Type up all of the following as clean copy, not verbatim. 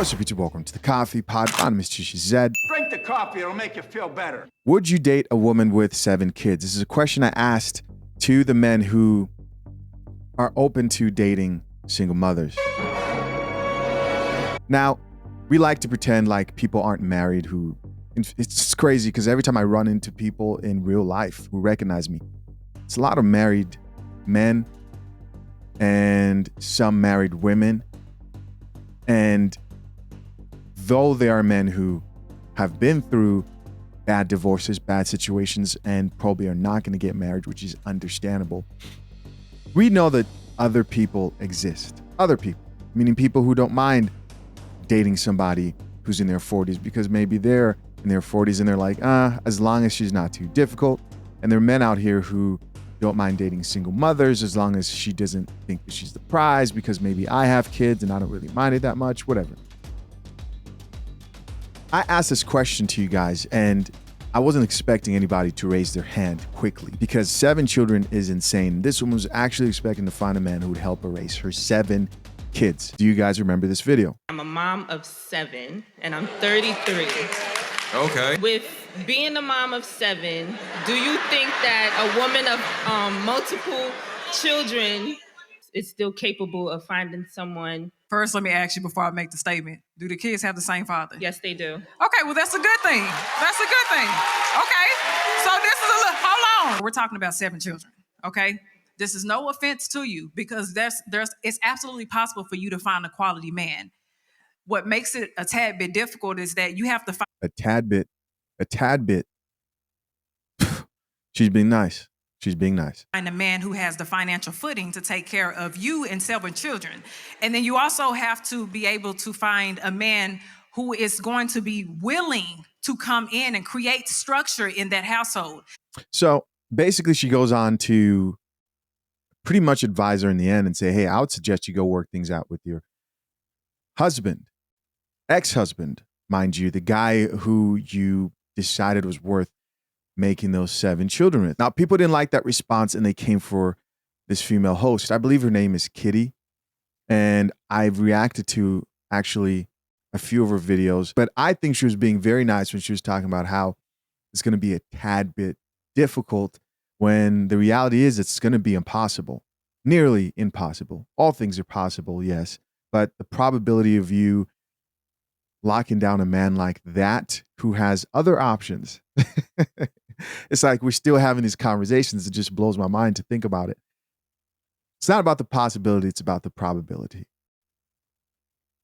What's up, YouTube? Welcome to the Coffee Pod. My name is Chishi Zed. Drink the coffee, it'll make you feel better. Would you date a woman with 7 kids? This is a question I asked to the men who are open to dating single mothers. Now, we like to pretend like people aren't married who... It's crazy because every time I run into people in real life who recognize me, it's a lot of married men and some married women. And though there are men who have been through bad divorces, bad situations, and probably are not going to get married, which is understandable, we know that other people exist. Other people, meaning people who don't mind dating somebody who's in their 40s because maybe they're in their 40s and they're like, as long as she's not too difficult. And there are men out here who don't mind dating single mothers as long as she doesn't think that she's the prize because maybe I have kids and I don't really mind it that much, whatever. I asked this question to you guys and I wasn't expecting anybody to raise their hand quickly because 7 children is insane. This woman was actually expecting to find a man who would help her raise her 7 kids. Do you guys remember this video? I'm a mom of 7 and I'm 33. Okay. With being a mom of 7, do you think that a woman of multiple children is still capable of finding someone? First, let me ask you before I make the statement. Do the kids have the same father? Yes, they do. Okay, well, that's a good thing. That's a good thing. Okay, so this is a little, hold on. We're talking about 7 children, okay? This is no offense to you because it's absolutely possible for you to find a quality man. What makes it a tad bit difficult is that you have to find A tad bit. She's being nice. She's being nice. a man who has the financial footing to take care of you and 7 children. And then you also have to be able to find a man who is going to be willing to come in and create structure in that household. So basically she goes on to pretty much advise her in the end and say, hey, I would suggest you go work things out with your husband, ex-husband, mind you, the guy who you decided was worth making those 7 children with. Now, people didn't like that response and they came for this female host. I believe her name is Kitty. And I've reacted to actually a few of her videos, but I think she was being very nice when she was talking about how it's going to be a tad bit difficult when the reality is it's going to be impossible, nearly impossible. All things are possible, yes, but the probability of you locking down a man like that who has other options, it's like we're still having these conversations. It just blows my mind to think about it. It's not about the possibility, it's about the probability.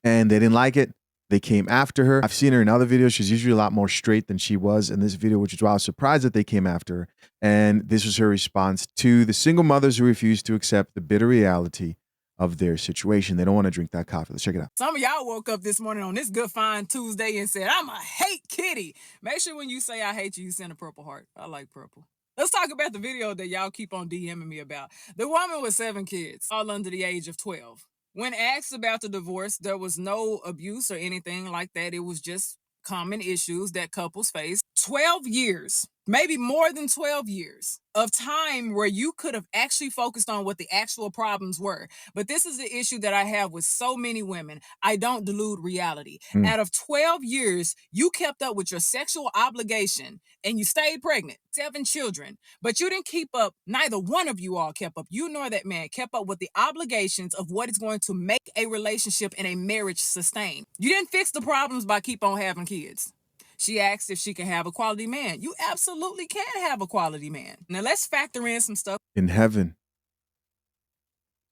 And they didn't like it. They came after her. I've seen her in other videos. She's usually a lot more straight than she was in this video, which is why I was surprised that they came after her. And this was her response to the single mothers who refuse to accept the bitter reality of their situation. They don't want to drink that coffee. Let's check it out. Some of y'all woke up this morning on this Good Fine Tuesday and said, I'ma hate Kitty. Make sure when you say I hate you, you send a purple heart. I like purple. Let's talk about the video that y'all keep on DMing me about. The woman with 7 kids, all under the age of 12. When asked about the divorce, there was no abuse or anything like that. It was just common issues that couples face. 12 years, maybe more than 12 years of time where you could have actually focused on what the actual problems were. But this is the issue that I have with so many women. I don't delude reality. Out of 12 years, you kept up with your sexual obligation and you stayed pregnant, 7 children, but you didn't keep up. Neither one of you all kept up. You nor that man kept up with the obligations of what is going to make a relationship and a marriage sustain. You didn't fix the problems by keep on having kids. She asked if she can have a quality man. You absolutely can have a quality man. Now let's factor in some stuff In heaven.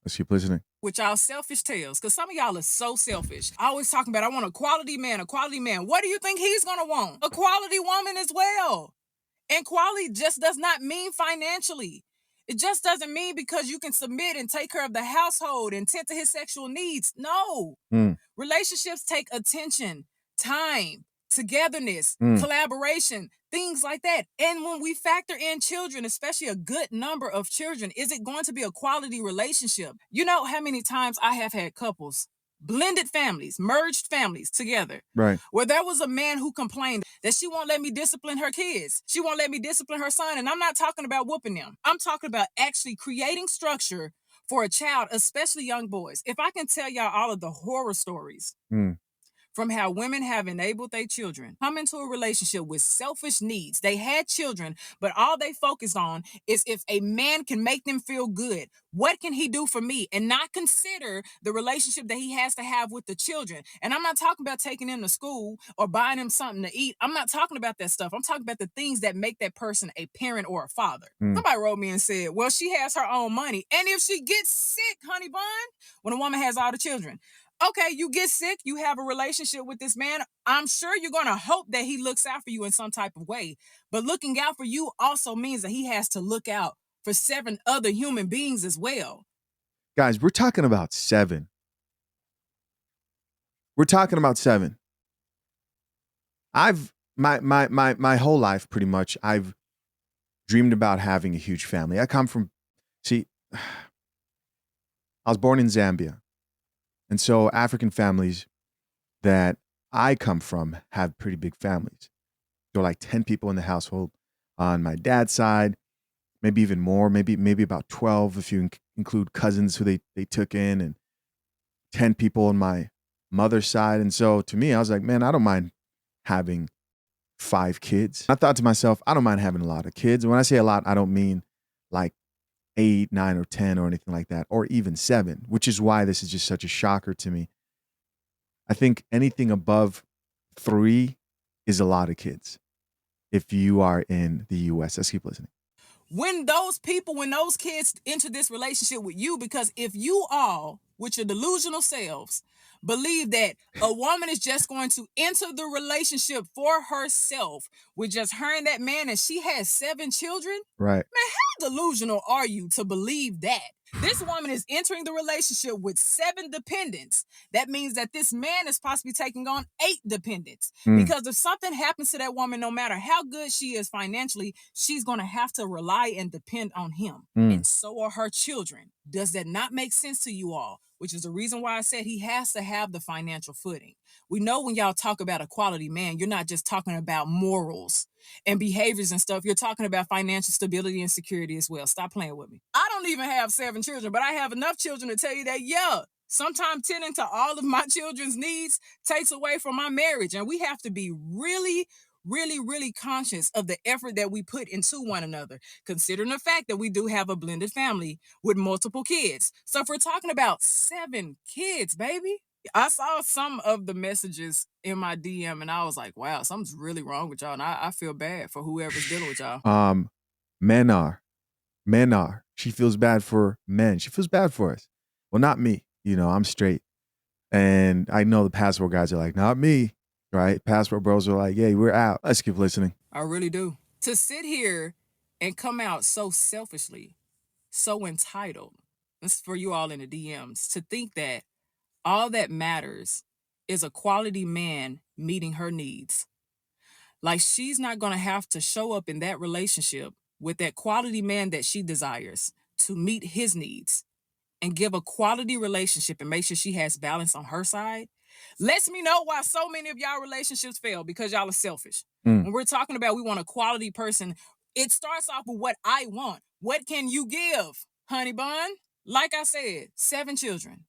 Let's keep listening. with y'all selfish tales, because some of y'all are so selfish. I always talking about, I want a quality man, a quality man. What do you think he's gonna want? A quality woman as well. And quality just does not mean financially. It just doesn't mean because you can submit and take care of the household and tend to his sexual needs. No. Relationships take attention, time, togetherness, collaboration, things like that. And when we factor in children, especially a good number of children, is it going to be a quality relationship? You know how many times I have had couples, blended families, merged families together, Right. where there was a man who complained that she won't let me discipline her kids. She won't let me discipline her son. And I'm not talking about whooping them. I'm talking about actually creating structure for a child, especially young boys. If I can tell y'all all of the horror stories from how women have enabled their children come into a relationship with selfish needs. They had children, but all they focused on is if a man can make them feel good, what can he do for me? And not consider the relationship that he has to have with the children. And I'm not talking about taking them to school or buying them something to eat. I'm not talking about that stuff. I'm talking about the things that make that person a parent or a father. Somebody wrote me and said, well, she has her own money. And if she gets sick, honey bun, when a woman has all the children, okay, you get sick, you have a relationship with this man. I'm sure you're going to hope that he looks out for you in some type of way. But looking out for you also means that he has to look out for 7 other human beings as well. Guys, we're talking about 7. We're talking about 7. I've my whole life pretty much I've dreamed about having a huge family. I was born in Zambia. And so African families that I come from have pretty big families. There are like 10 people in the household on my dad's side, maybe even more, maybe about 12 if you include cousins who they took in, and 10 people on my mother's side. And so to me, I was like, man, I don't mind having 5 kids. I thought to myself, I don't mind having a lot of kids. And when I say a lot, I don't mean like 8, 9, or 10 or anything like that, or even 7, which is why this is just such a shocker to me. I think anything above 3 is a lot of kids if you are in the US. Let's keep listening. When those kids enter this relationship with you, because if you all, with your delusional selves, believe that a woman is just going to enter the relationship for herself with just her and that man, and she has 7 children, right? Man, how delusional are you to believe that? This woman is entering the relationship with 7 dependents. That means that this man is possibly taking on 8 dependents. Because if something happens to that woman, no matter how good she is financially, she's going to have to rely and depend on him. And so are her children. Does that not make sense to you all? Which is the reason why I said he has to have the financial footing. We know when y'all talk about a quality man, you're not just talking about morals and behaviors and stuff. You're talking about financial stability and security as well. Stop playing with me. I don't even have 7 children, but I have enough children to tell you that, yeah, sometimes tending to all of my children's needs takes away from my marriage. And we have to be really, really, really conscious of the effort that we put into one another, considering the fact that we do have a blended family with multiple kids. So if we're talking about 7 kids, baby, I saw some of the messages in my DM and I was like, wow, something's really wrong with y'all. And I feel bad for whoever's dealing with y'all. Men are. She feels bad for men. She feels bad for us. Well, not me. You know, I'm straight. And I know the passport guys are like, not me. Right? Passport bros are like, yeah, we're out. Let's keep listening. I really do. To sit here and come out so selfishly, so entitled, this is for you all in the DMs, to think that all that matters is a quality man meeting her needs. Like she's not going to have to show up in that relationship with that quality man that she desires to meet his needs and give a quality relationship and make sure she has balance on her side. Lets me know why so many of y'all relationships fail, because y'all are selfish. When we're talking about we want a quality person, it starts off with what I want. What can you give, honey bun? Like I said, 7 children.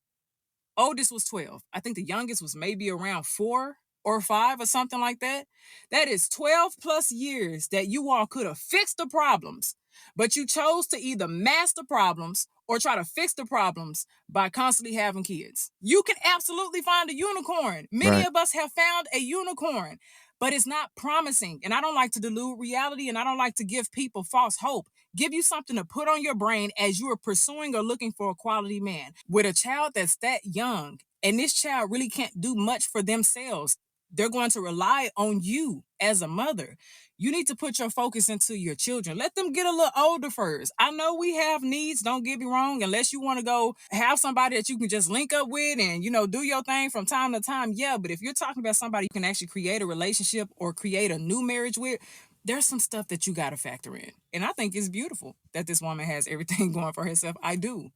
Oldest was 12. I think the youngest was maybe around 4 or 5 or something like that. That is 12 plus years that you all could have fixed the problems, but you chose to either mask the problems or try to fix the problems by constantly having kids. You can absolutely find a unicorn. Many of us have found a unicorn, but it's not promising. And I don't like to delude reality, and I don't like to give people false hope. Give you something to put on your brain as you are pursuing or looking for a quality man. With a child that's that young, and this child really can't do much for themselves, they're going to rely on you as a mother. You need to put your focus into your children. Let them get a little older first. I know we have needs, don't get me wrong, unless you want to go have somebody that you can just link up with and, you know, do your thing from time to time. Yeah, but if you're talking about somebody you can actually create a relationship or create a new marriage with, there's some stuff that you got to factor in. And I think it's beautiful that this woman has everything going for herself. I do.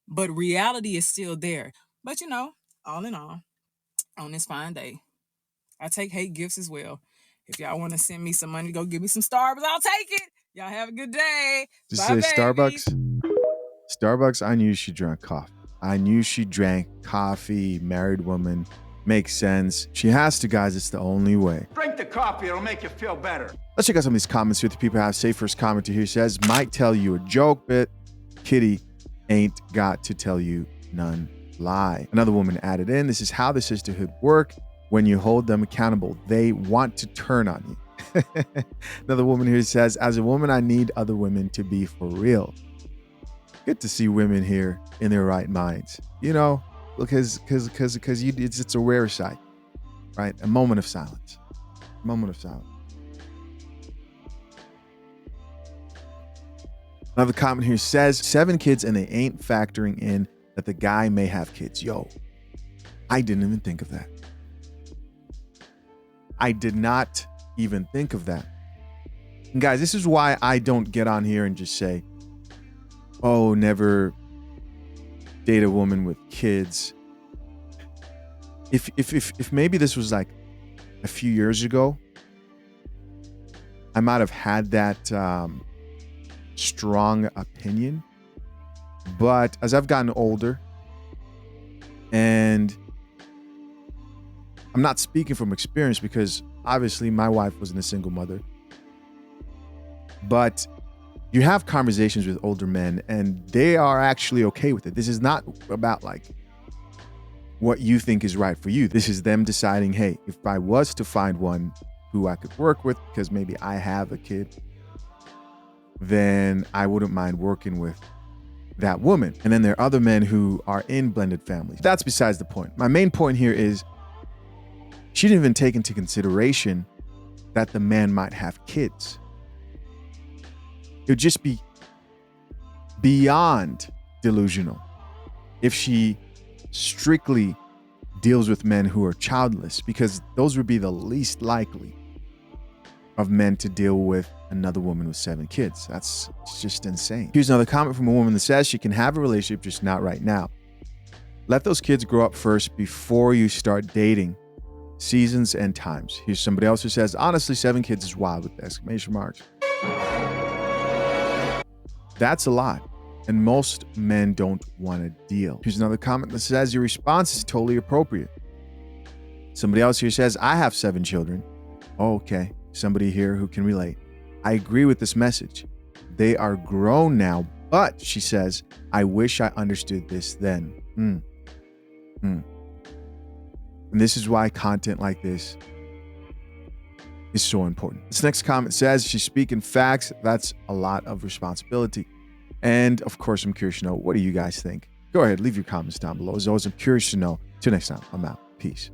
But reality is still there. But, you know, all in all, on this fine day, I take hate gifts as well. If y'all want to send me some money to go give me some Starbucks, I'll take it. Y'all have a good day. Just Bye, say babies. Starbucks, I knew she drank coffee. Married woman, Makes sense. She has to, guys. It's the only way. Drink the coffee, it'll make you feel better. Let's check out some of these comments here that people have. Say first commenter here says, might tell you a joke, but Kitty ain't got to tell you none lie. Another woman added in, this is how the sisterhood work. When you hold them accountable, they want to turn on you. Another woman here says, as a woman, I need other women to be for real. Good to see women here in their right minds. You know, because it's a rare sight, right? A moment of silence. A moment of silence. Another comment here says, 7 kids and they ain't factoring in that the guy may have kids. Yo, I didn't even think of that. I did not even think of that. And guys, this is why I don't get on here and just say, oh, never date a woman with kids. If maybe this was like a few years ago, I might have had that strong opinion. But as I've gotten older, and I'm not speaking from experience because obviously my wife wasn't a single mother, but you have conversations with older men and they are actually okay with it. This is not about like what you think is right for you. This is them deciding, hey, if I was to find one who I could work with because maybe I have a kid, then I wouldn't mind working with that woman. And then there are other men who are in blended families. That's besides the point. My main point here is she didn't even take into consideration that the man might have kids. It would just be beyond delusional if she strictly deals with men who are childless, because those would be the least likely of men to deal with another woman with 7 kids. That's just insane. Here's another comment from a woman that says she can have a relationship, just not right now. Let those kids grow up first before you start dating. Seasons and times. Here's somebody else who says, honestly, 7 kids is wild with exclamation marks. That's a lot. And most men don't want to deal. Here's another comment that says your response is totally appropriate. Somebody else here says, I have 7 children. Oh, okay. Somebody here who can relate. I agree with this message. They are grown now, but she says, I wish I understood this then. And this is why content like this is so important. This next comment says, she's speaking facts. That's a lot of responsibility. And of course, I'm curious to know, what do you guys think? Go ahead, leave your comments down below. As always, I'm curious to know. Till next time, I'm out. Peace.